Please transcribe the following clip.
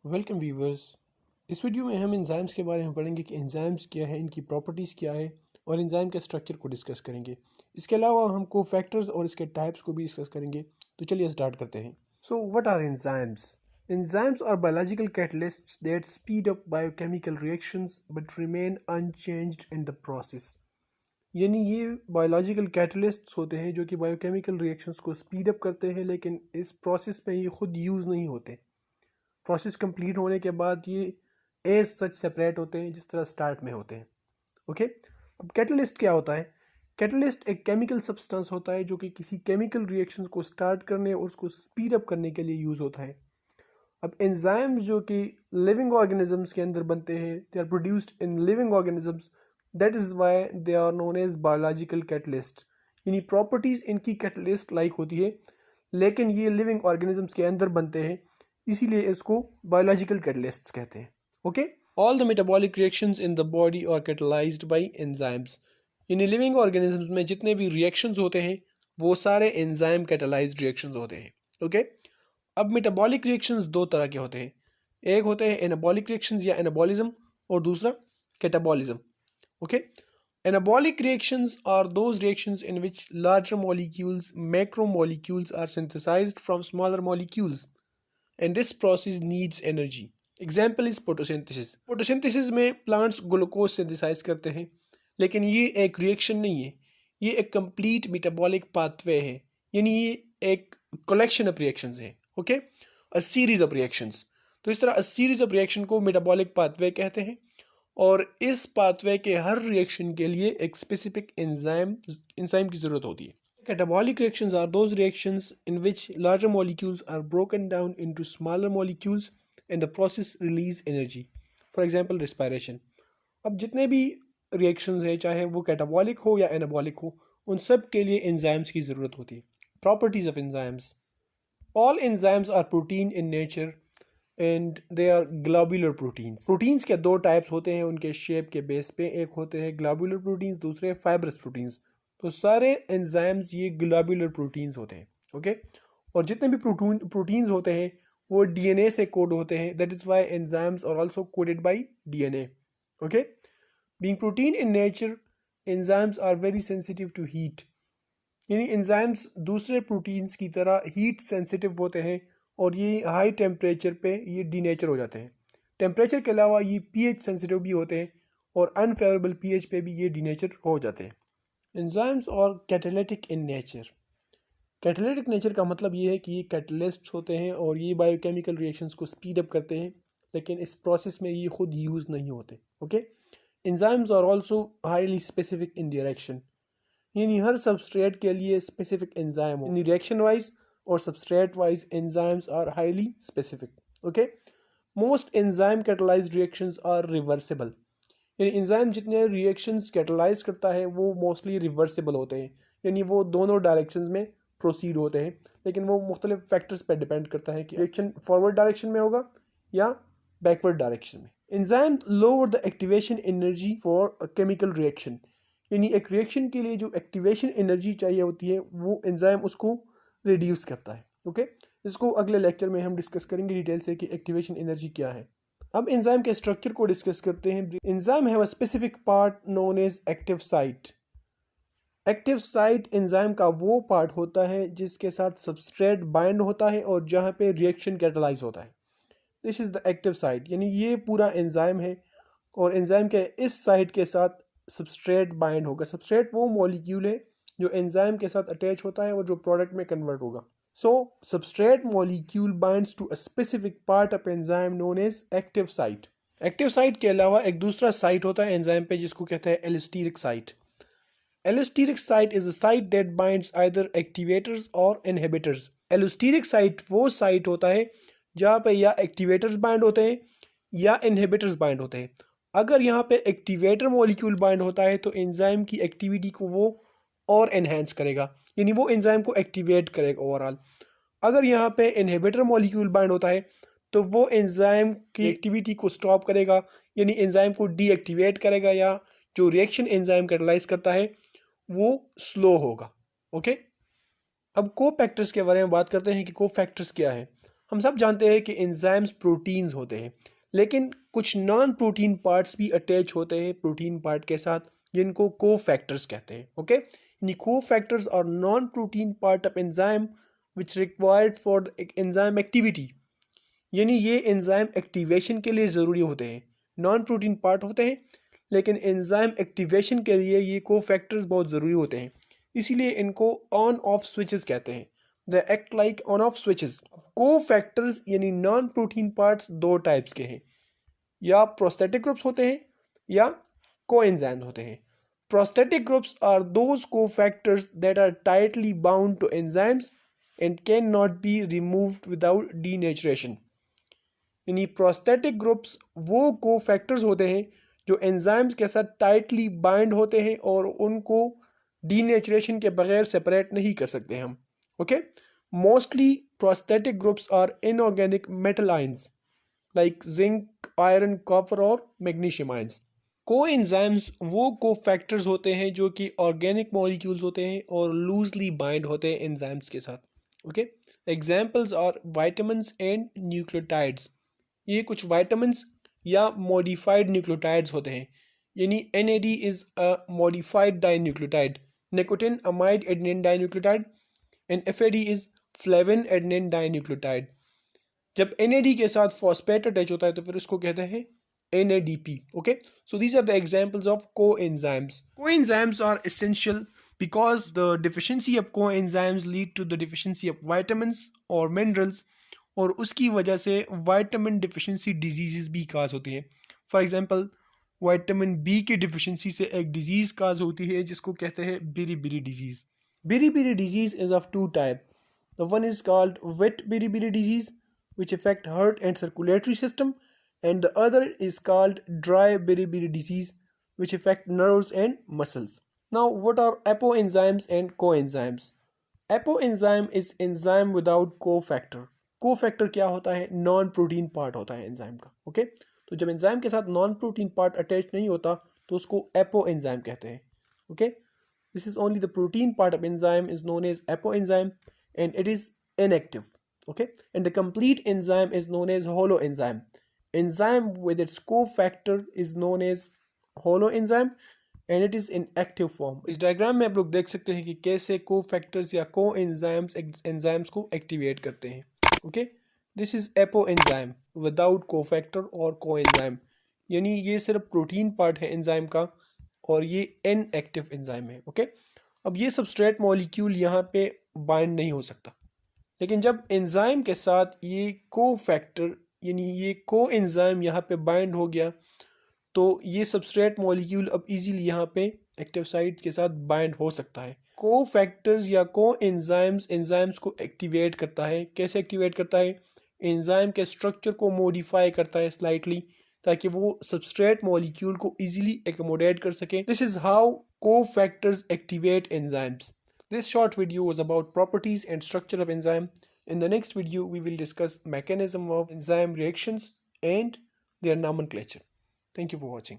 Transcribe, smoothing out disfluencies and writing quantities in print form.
Welcome viewers. इस video में हम एंजाइम्स के बारे में पढ़ेंगे कि एंजाइम्स क्या है, इनकी प्रॉपर्टीज़ क्या है और एंजाइम के स्ट्रक्चर को डिस्कस करेंगे। इसके अलावा हम कोफैक्टर्स और इसके टाइप्स को भी डिस्कस करेंगे। तो चलिए स्टार्ट करते हैं। So what are enzymes? Enzymes are biological catalysts that speed up biochemical reactions but remain unchanged in the process. यानी ये बायोलॉजिकल कैटलिस्ट्स होते हैं जो कि बायोकेमिकल रिएक्शंस को स्पीड अप करते हैं, लेकिन इस प्रोसेस में ये खुद यूज़ नहीं होते। प्रोसेस कंप्लीट होने के बाद ये एज सच सेपरेट होते हैं जिस तरह स्टार्ट में होते हैं। ओके, अब कैटलिस्ट क्या होता है? कैटलिस्ट एक केमिकल सब्सटेंस होता है जो कि किसी केमिकल रिएक्शन को स्टार्ट करने और उसको स्पीड अप करने के लिए यूज़ होता है। अब एंजाइम्स जो कि लिविंग ऑर्गेनिजम्स के अंदर बनते हैं, they are produced in living organisms, that is why they are known as biological catalyst. यानी प्रॉपर्टीज़ इनकी कैटलिस्ट लाइक होती है, लेकिन ये लिविंग ऑर्गेनिजम्स के अंदर बनते हैं, इसीलिए इसको बायोलॉजिकल कैटलिस्ट्स कहते हैं। Okay, all the metabolic reactions in the body are catalysed by enzymes. यानी लिविंग ऑर्गेनिजम्स में जितने भी रिएक्शंस होते हैं वो सारे एंजाइम कैटलाइज्ड रिएक्शंस होते हैं। ओके, अब मेटाबॉलिक रिएक्शंस दो तरह के होते हैं। एक होते हैं एनाबॉलिक रिएक्शंस या एनाबॉलिज्म, और दूसरा catabolism. Okay, anabolic reactions are those reactions in which larger molecules, macromolecules, are synthesized from smaller molecules, and this process needs energy. Example is photosynthesis. Photosynthesis में plants glucose synthesize करते हैं, लेकिन ये एक reaction नहीं है, ये एक complete metabolic pathway है। यानी ये एक collection of reactions है। Okay, a series of reactions। तो इस तरह a series of reaction को metabolic pathway कहते हैं, और इस पाथवे के हर रिएक्शन के लिए एक स्पेसिफिक एंजाइम की जरूरत होती है। Catabolic reactions are those reactions in which larger molecules are broken down into smaller molecules and the process release energy. For example, respiration. अब जितने भी reactions है, चाहे वो catabolic हो या anabolic हो, उन सब के लिए enzymes की ज़रूरत होती है। Properties of enzymes. All enzymes are protein in nature and they are globular proteins. Proteins के दो टाइप्स होते हैं उनके शेप के बेस पे, एक होते हैं ग्लोबुलर प्रोटीन्स, दूसरे फाइब्रस प्रोटीन्स। तो सारे एंजाइम्स ये ग्लोबुलर प्रोटीन्स होते हैं। ओके, और जितने भी प्रोटीन्स होते हैं वो डीएनए से कोड होते हैं, that is why enzymes are also coded by DNA. Okay, being protein in nature, enzymes are very sensitive to heat. यानी एंजाइम्स दूसरे प्रोटीन्स की तरह हीट सेंसिटिव होते हैं, और ये हाई टेम्परेचर पे ये डीनेचर हो जाते हैं। टेम्परेचर के अलावा ये पीएच सेंसिटिव भी होते हैं, और अनफेवरेबल पीएच पे भी ये डीनेचर हो जाते हैं। एंजाइम्स और catalytic in nature. Catalytic nature का मतलब ये है कि ये कैटलिस्ट्स होते हैं और ये बायोकेमिकल रिएक्शंस को स्पीड अप करते हैं, लेकिन इस प्रोसेस में ये खुद यूज़ नहीं होते। Okay, enzymes are also highly specific in direction. यानी हर सबस्ट्रेट के लिए स्पेसिफिक एंजाइम हो। रिएक्शन वाइज और substrate wise enzymes are highly specific. Okay, most enzyme catalysed reactions are reversible. यानी एंजाइम जितने रिएक्शंस कैटलाइज करता है वो मोस्टली रिवर्सिबल होते हैं, यानी वो दोनों डायरेक्शंस में प्रोसीड होते हैं, लेकिन वो मुख्तलिफ फैक्टर्स पर डिपेंड करता है कि रिएक्शन फॉरवर्ड डायरेक्शन में होगा या बैकवर्ड डायरेक्शन में। Enzyme lower the activation energy for a chemical reaction. यानी एक रिएक्शन के लिए जो एक्टिवेशन एनर्जी चाहिए होती है वो एंजाइम उसको रिड्यूस करता है। ओके, इसको अगले लेक्चर में हम डिस्कस करेंगे डिटेल से कि एक्टिवेशन एनर्जी क्या है। अब एंजाइम के स्ट्रक्चर को डिस्कस करते हैं। Enzyme have a specific part known as active site. Active site enzyme का वो पार्ट होता है जिसके साथ सबस्ट्रेट बाइंड होता है और जहाँ पे रिएक्शन कैटलाइज होता है। This is the active site. यानी ये पूरा एंजाइम है, और एंजाइम के इस साइट के साथ सबस्ट्रेट बाइंड होगा। सबस्ट्रेट वो मॉलिक्यूल है जो एंजाइम के साथ अटैच होता है और जो प्रोडक्ट में कन्वर्ट होगा। So substrate molecule binds to a specific part of enzyme known as active site. Active site के अलावा एक दूसरा साइट होता है एंजाइम पे जिसको कहते हैं allosteric site. Allosteric site is a site that binds either activators और इनहिबिटर्स। एलोस्टेरिक साइट वो साइट होता है जहाँ पे या एक्टिवेटर्स बाइंड होते हैं या इनहिबिटर्स बाइंड होते हैं। अगर यहाँ पे एक्टिवेटर मॉलिक्यूल बाइंड होता है तो एंजाइम की एक्टिविटी को वो और एनहेंस करेगा, यानी वो एंजाइम को एक्टिवेट करेगा ओवरऑल। अगर यहाँ पे इनहिबिटर मॉलिक्यूल बाइंड होता है तो वो एंजाइम की एक्टिविटी को स्टॉप करेगा, यानी एंजाइम को डीएक्टिवेट करेगा, या जो रिएक्शन एंजाइम कैटलाइज करता है वो स्लो होगा। ओके, अब कोफैक्टर्स के बारे में बात करते हैं कि कोफैक्टर्स क्या है। हम सब जानते हैं कि एंजाइम्स प्रोटीन्स होते हैं, लेकिन कुछ नॉन प्रोटीन पार्ट्स भी अटैच होते हैं प्रोटीन पार्ट के साथ, जिनको को फैक्टर्स कहते हैं। ओके, यानी को फैक्टर्स और non protein part of enzyme which required for enzyme activity, यानी ये एंजाइम एक्टिवेशन के लिए ज़रूरी होते हैं। नॉन प्रोटीन पार्ट होते हैं, लेकिन एंजाइम एक्टिवेशन के लिए ये को फैक्टर्स बहुत ज़रूरी होते हैं, इसीलिए इनको ऑन ऑफ स्विचेस कहते हैं। The act like on off switches. को फैक्टर्स यानी नॉन प्रोटीन पार्ट्स दो टाइप्स के हैं, या प्रोस्थेटिक ग्रुप्स होते हैं या कोएंजाइम्स होते हैं। Prosthetic groups are those cofactors that are tightly bound to enzymes and cannot be removed without denaturation. यानी प्रोस्थेटिक ग्रुप्स वो कोफैक्टर्स होते हैं जो एंजाइम्स के साथ टाइटली बाइंड होते हैं और उनको डीनेचुरेशन के बगैर सेपरेट नहीं कर सकते हम। Okay, mostly prosthetic groups are inorganic metal ions like zinc, iron, copper और मैग्नीशियम आयंस। कोएंजाइम्स वो कोफैक्टर्स होते हैं जो कि ऑर्गेनिक मॉलिक्यूल्स होते हैं और लूजली बाइंड होते हैं एंजाइम्स के साथ। Okay, examples are vitamins and nucleotides. ये कुछ विटामिन्स या मॉडिफाइड न्यूक्लियोटाइड्स होते हैं, यानी NAD is a modified dinucleotide, nicotine amide adenine dinucleotide and FAD is flavin adenine dinucleotide. जब NAD के साथ फॉस्फेट अटैच होता है तो फिर उसको कहते हैं NADP. Okay, so these are the examples of coenzymes. Coenzymes are essential because the deficiency of coenzymes lead to the deficiency of vitamins or minerals, और उसकी वजह से विटामिन डिफिशिएंसी डिजीज़ भी काज होती हैं। फॉर एग्जांपल, विटामिन बी की deficiency से एक डिजीज़ काज होती है जिसको कहते हैं beri disease. Beri disease is of two type. The one is called wet beri disease which affect heart and circulatory system, and the other is called dry beriberi disease which affect nerves and muscles. Now, what are apoenzymes and coenzymes? Apoenzyme is enzyme without cofactor. Cofactor क्या होता है? Non protein part होता है enzyme का। Okay, तो जब enzyme के साथ नॉन प्रोटीन पार्ट अटैच नहीं होता तो उसको एपोएंजाइम कहते हैं। Okay, this is only the protein part of enzyme is known as apoenzyme and it is inactive. Okay, and the complete enzyme is known as holoenzyme. Enzyme with its cofactor is known as holoenzyme and it is in active form. इस diagram में आप लोग देख सकते हैं कि कैसे cofactors या कोएंजाइम्स एंजाइम्स को एक्टिवेट करते हैं। Okay, this is apoenzyme without cofactor और कोएंजाइम, यानी ये सिर्फ प्रोटीन पार्ट है एंजाइम का और ये इनएक्टिव एंजाइम है। ओके, अब ये सबस्ट्रेट मॉलिक्यूल यहाँ पे बाइंड नहीं हो सकता, लेकिन जब एंजाइम के साथ ये को फैक्टर यानी ये को एंजाइम यहाँ पे बाइंड हो गया तो ये सबस्ट्रेट मॉलिक्यूल अब इजीली यहाँ पे एक्टिव साइट के साथ बाइंड हो सकता है। को फैक्टर्स या को एंजाइम्स को एक्टिवेट करता है। कैसे एक्टिवेट करता है? एंजाइम के स्ट्रक्चर को मॉडिफाई करता है स्लाइटली, ताकि वो सबस्ट्रेट मॉलिक्यूल को इजीली एकोमोडेट कर सके। दिस इज हाउ को factors activate enzymes. This short video was about properties and structure of enzyme. In the next video, we will discuss mechanism of enzyme reactions and their nomenclature. Thank you for watching.